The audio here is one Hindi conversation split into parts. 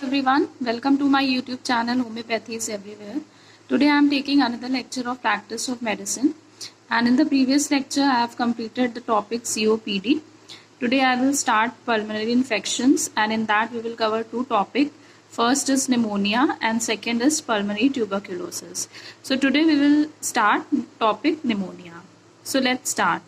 Everyone, welcome to my YouTube channel Homeopathy is Everywhere. Today I am taking another lecture of practice of medicine, and in the previous lecture I have completed the topic COPD. Today I will start pulmonary infections, and in that we will cover two topics. First is pneumonia and second is pulmonary tuberculosis. So today we will start topic pneumonia. So let's start.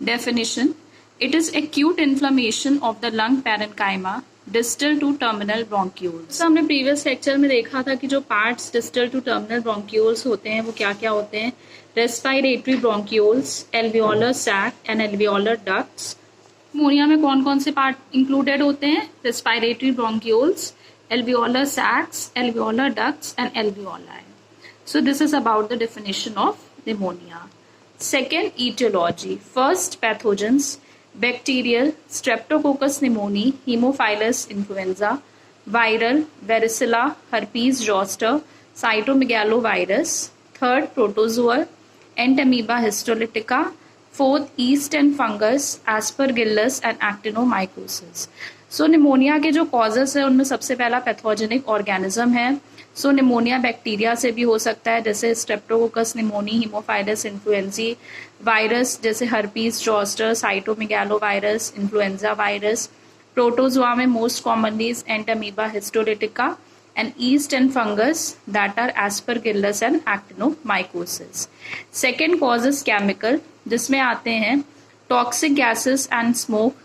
Definition: it is acute inflammation of the lung parenchyma distal to terminal bronchioles. हमने प्रीवियस लेक्चर में देखा था कि जो parts distal to terminal bronchioles होते हैं वो क्या क्या होते हैं। Respiratory bronchioles, alveolar sac and alveolar ducts. Pneumonia में कौन कौन से पार्ट इंक्लूडेड होते हैं? Respiratory bronchioles, alveolar sacs, alveolar ducts and alveoli. So this is about the definition of pneumonia. Second, aetiology. First, pathogens: bacterial, streptococcus pneumoniae, haemophilus influenza, viral, वेरिसिला, herpes zoster, cytomegalovirus. Third, protozoal, Entamoeba histolytica. Fourth, east and fungus, Aspergillus and actinomycosis. So pneumonia के जो कॉजेस है उनमें सबसे पहला पैथोजेनिक ऑर्गेनिज्म है। सो निमोनिया बैक्टीरिया से भी हो सकता है, जैसे streptococcus pneumoniae, haemophilus influenzae. Virus जैसे herpes zoster, cytomegalovirus, influenza virus. Protozoa में most commonly is entamoeba histolytica, and yeast and fungus that are aspergillus and actinomycosis. Second cause is chemical, जिसमें आते हैं टॉक्सिक गैसेस एंड स्मोक,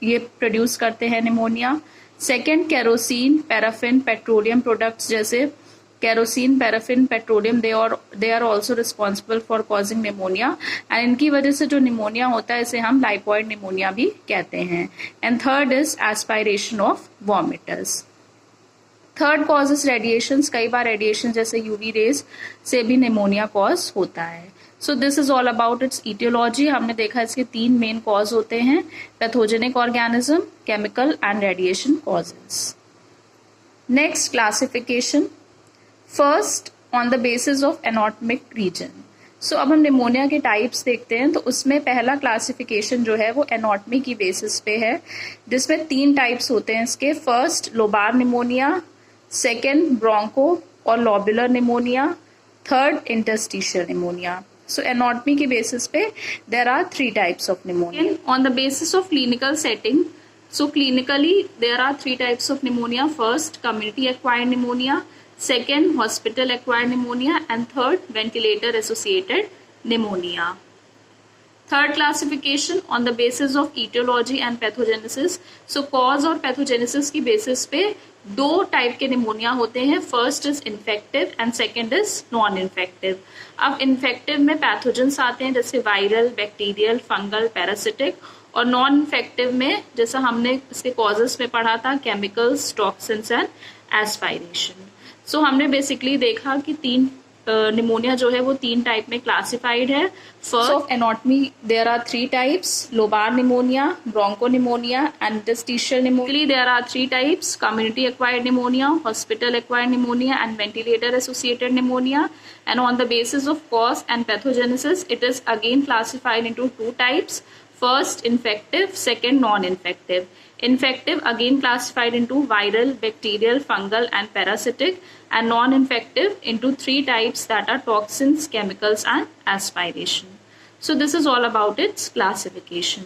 ये प्रोड्यूस करते हैं pneumonia. Second, kerosene, paraffin, petroleum products जैसे kerosene, paraffin, petroleum, they are also responsible for causing pneumonia, and इनकी वजह से जो निमोनिया होता है इसे हम लाइपॉइड निमोनिया भी कहते हैं। And third is aspiration of vomitus. Third cause is radiations. कई बार रेडिएशन जैसे यूवी रेज से भी निमोनिया कॉज होता है। So this is all about its aetiology. हमने देखा इसके तीन मेन कॉज होते हैं: pathogenic organism, chemical and radiation causes. Next, classification. First, on the basis of anatomic region. So अब हम निमोनिया के टाइप्स देखते हैं, तो उसमें पहला क्लासिफिकेशन जो है वो एनाटॉमी की बेसिस पे है, जिसमें तीन टाइप्स होते हैं इसके। First, lobar pneumonia, second, broncho और lobular pneumonia, third, interstitial pneumonia. So anatomy के बेसिस पे there are three types of pneumonia. On the basis of clinical setting, so clinically there are three types of pneumonia. First, community acquired pneumonia, second, hospital acquired pneumonia, and third, ventilator associated pneumonia. Third classification on the basis of etiology and pathogenesis. So cause और pathogenesis की basis पे दो टाइप के निमोनिया होते हैं। First is infective and second is non infective. अब इन्फेक्टिव में पैथोजेंस आते हैं जैसे वायरल, बैक्टीरियल, फंगल, पैरासिटिक, और नॉन इन्फेक्टिव में जैसा हमने इसके कॉजेस में पढ़ा था, केमिकल्स, टॉक्सिन्स एंड एस्पायरेशन। सो हमने बेसिकली देखा कि तीन निमोनिया जो है वो तीन टाइप में क्लासिफाइड है। First of anatomy there are three types: lobar pneumonia, broncho pneumonia and interstitial pneumonia. There are three types: community acquired pneumonia, hospital acquired pneumonia and ventilator associated pneumonia. And on the basis of cause and pathogenesis it is again classified into two types: first infective, second non-infective. Infective again classified into viral, bacterial, fungal and parasitic, and non-infective into three types that are toxins, chemicals and aspiration. So this is all about its classification.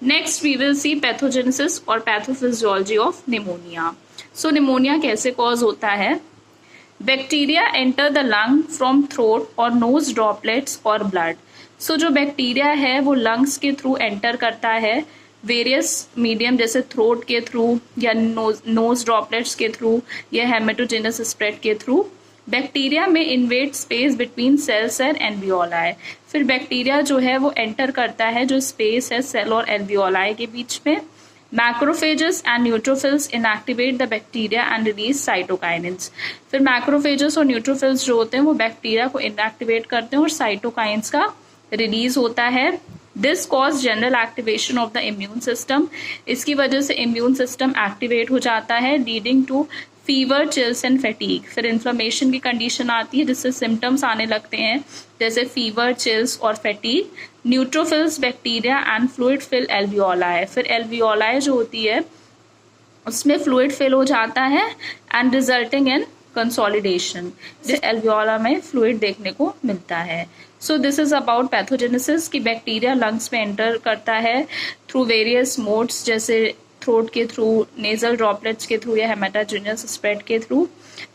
Next we will see pathogenesis or pathophysiology of pneumonia. So pneumonia कैसे cause होता है? Bacteria enter the lung from throat or nose droplets or blood. सो जो बैक्टीरिया है वो लंग्स के थ्रू एंटर करता है वेरियस मीडियम जैसे थ्रोट के थ्रू या नोज ड्रॉपलेट्स के थ्रू या हेमेटोजेनस स्प्रेड के थ्रू। बैक्टीरिया में invade space between cells and alveoli. फिर बैक्टीरिया जो है वो एंटर करता है जो स्पेस है सेल और एल्वियोलाई के बीच में। Macrophages and neutrophils inactivate the bacteria and release cytokinins. फिर मैक्रोफेजेस और न्यूट्रोफिल्स जो होते हैं वो बैक्टीरिया को इनएक्टिवेट करते हैं और साइटोकाइन्स का रिलीज होता है। This cause general activation of the immune system. इसकी वजह से इम्यून सिस्टम एक्टिवेट हो जाता है, leading to fever, chills and fatigue. फिर इन्फ्लेमेशन की कंडीशन आती है जिससे सिम्टम्स आने लगते हैं जैसे फीवर, चिल्स और fatigue. Neutrophils bacteria and fluid fill alveoli. फिर एल्वियोलाई जो होती है उसमें फ्लूइड फिल हो जाता है and resulting in consolidation, alveola में फ्लूइड देखने को मिलता है। So this is about pathogenesis कि बैक्टीरिया लंग्स में एंटर करता है थ्रू वेरियस मोड्स, जैसे थ्रोट के थ्रू, नेजल ड्रॉपलेट्स के थ्रू या हेमाटाजिनस स्प्रेड के थ्रू।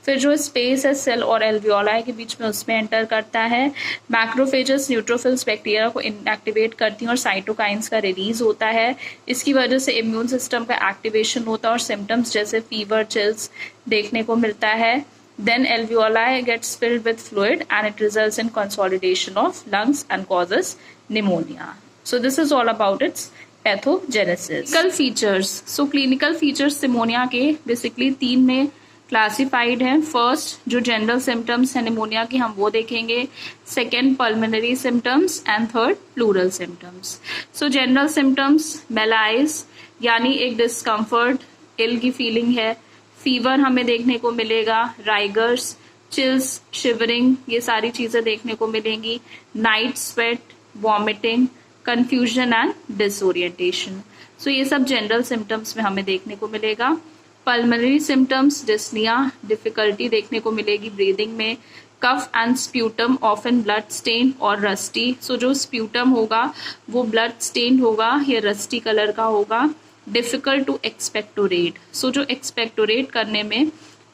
फिर जो स्पेस है सेल और एल्वियोलाई के बीच में उसमें एंटर करता है। मैक्रोफेजेस न्यूट्रोफिल्स बैक्टीरिया को इनएक्टिवेट करती हैं और साइटोकाइंस का रिलीज होता है। इसकी वजह से इम्यून सिस्टम का एक्टिवेशन होता है और सिम्टम्स जैसे फीवर, चिल्स देखने को मिलता है। Then alveoli gets filled with fluid and it results in consolidation of lungs and causes pneumonia. So this is all about its pathogenesis. Clinical features. So clinical features pneumonia के basically 3 में क्लासिफाइड है। फर्स्ट जो जनरल सिम्टम्स है निमोनिया की हम वो देखेंगे, second pulmonary symptoms and third pleural symptoms. So general symptoms malaise यानी एक डिस्कम्फर्ट, इल की फीलिंग है, फीवर हमें देखने को मिलेगा, राइगर्स, चिल्स, शिवरिंग, ये सारी चीजें देखने को मिलेंगी, night sweat, vomiting, confusion and disorientation. So ये सब जनरल सिम्टम्स में हमें देखने को मिलेगा। पल्मोनरी सिम्टम्स डिस्निया, डिफिकल्टी देखने को मिलेगी ब्रीदिंग में, cough and sputum often blood stain और रस्टी। सो जो स्प्यूटम होगा वो ब्लड स्टेन होगा या रस्टी कलर का होगा। डिफिकल्ट टू एक्सपेक्टोरेट, सो जो एक्सपेक्टोरेट करने में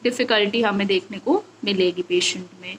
डिफिकल्टी हमें देखने को मिलेगी पेशेंट में।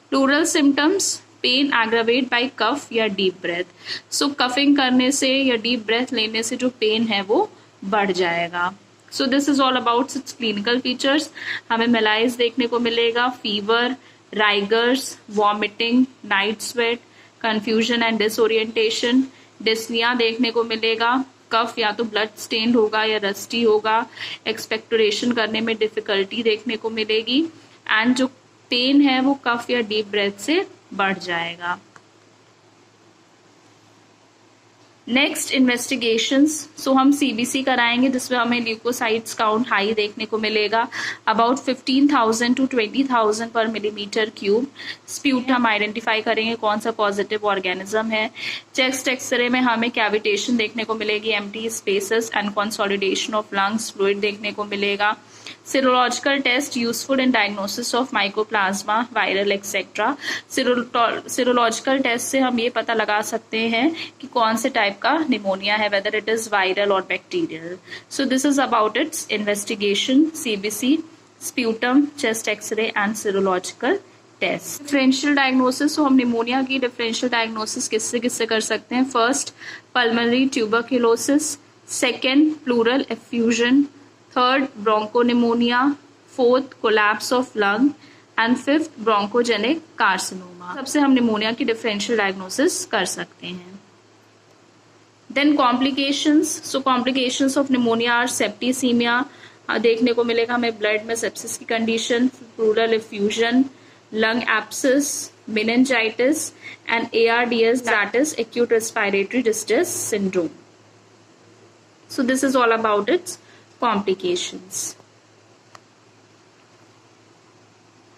Pleural symptoms pain aggravate by cough या डीप ब्रेथ, सो कफिंग करने से या डीप ब्रेथ लेने से जो पेन है वो बढ़ जाएगा। So this is all about its clinical features. हमें मेलाइज देखने को मिलेगा, fever, rigors, vomiting, night sweat, confusion and disorientation, dyspnoea देखने को मिलेगा, कफ या तो ब्लड स्टेन होगा या रस्टी होगा, एक्सपेक्टोरेशन करने में डिफिकल्टी देखने को मिलेगी एंड जो पेन है वो कफ या डीप ब्रेथ से बढ़ जाएगा। नेक्स्ट इन्वेस्टिगेशंस, सो हम सीबीसी कराएंगे जिसमें हमें ल्यूकोसाइट्स काउंट हाई देखने को मिलेगा, अबाउट 15,000 to 20,000 पर मिलीमीटर क्यूब। स्प्यूटम आइडेंटिफाई करेंगे कौन सा पॉजिटिव ऑर्गेनिज्म है। चेस्ट एक्सरे में हमें कैविटेशन देखने को मिलेगी, empty spaces and consolidation of lungs fluid देखने को मिलेगा। Serological test useful in diagnosis of mycoplasma, viral etc. Serological test से हम ये पता लगा सकते हैं कि कौन से टाइप का निमोनिया है, whether it is viral or bacterial. So this is about its investigation, CBC, sputum, chest X-ray and serological test. Differential diagnosis, so हम निमोनिया की differential diagnosis किससे किससे कर सकते हैं। First, pulmonary tuberculosis, second, pleural effusion, third, bronchopneumonia, fourth, collapse of lung and fifth, bronchogenic carcinoma. सबसे हम निमोनिया की डिफरेंशियल डायग्नोसिस कर सकते हैं। Then complications, so complications of pneumonia are septicaemia, देखने को मिलेगा हमें ब्लड में सेप्सिस की condition, pleural effusion, lung abscess, meningitis and ARDS, that is acute respiratory distress syndrome. So this is all about its complications.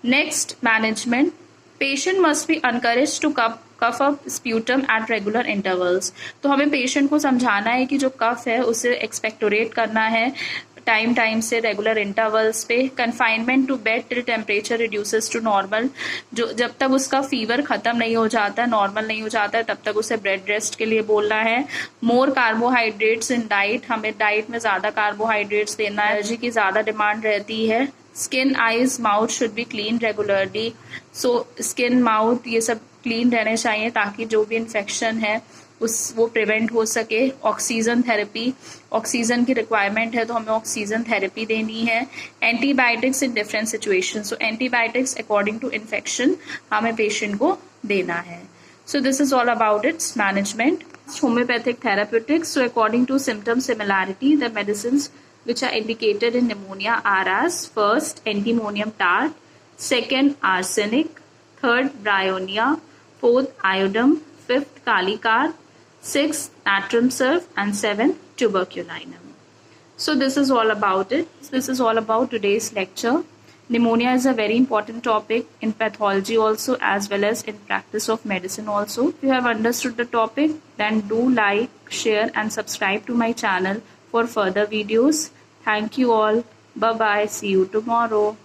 Next, management. Patient must be encouraged to cough up sputum at regular intervals. तो हमें पेशेंट को समझाना है कि जो कफ है उसे एक्सपेक्टोरेट करना है टाइम से, रेगुलर इंटरवल्स पे। Confinement to bed till temperature reduces to normal, जो जब तक उसका फीवर खत्म नहीं हो जाता है, नॉर्मल नहीं हो जाता है, तब तक उसे बेड रेस्ट के लिए बोलना है। मोर कार्बोहाइड्रेट्स इन डाइट, हमें डाइट में ज्यादा कार्बोहाइड्रेट्स देना है, एनर्जी की ज्यादा डिमांड रहती है। Skin, eyes, mouth should be clean regularly, so skin, mouth ये सब क्लीन रहने चाहिए ताकि जो भी इन्फेक्शन है वो प्रिवेंट हो सके। ऑक्सीजन थेरेपी, ऑक्सीजन की रिक्वायरमेंट है तो हमें ऑक्सीजन थेरेपी देनी है। Antibiotics in different situation, so antibiotics according to infection हमें पेशेंट को देना है। So this is all about its management. Homeopathic therapeutics, so according to symptom similarity the medicines which are indicated in pneumonia are as: first, antimonium tart, second, arsenic, third, bryonia, fourth, iodine, fifth, kalicar, sixth, natrum surf, and seventh, tuberculinum. So this is all about it. This is all about today's lecture. Pneumonia is a very important topic in pathology also, as well as in practice of medicine also. If you have understood the topic, then do like, share and subscribe to my channel for further videos. Thank you all. Bye bye. See you tomorrow.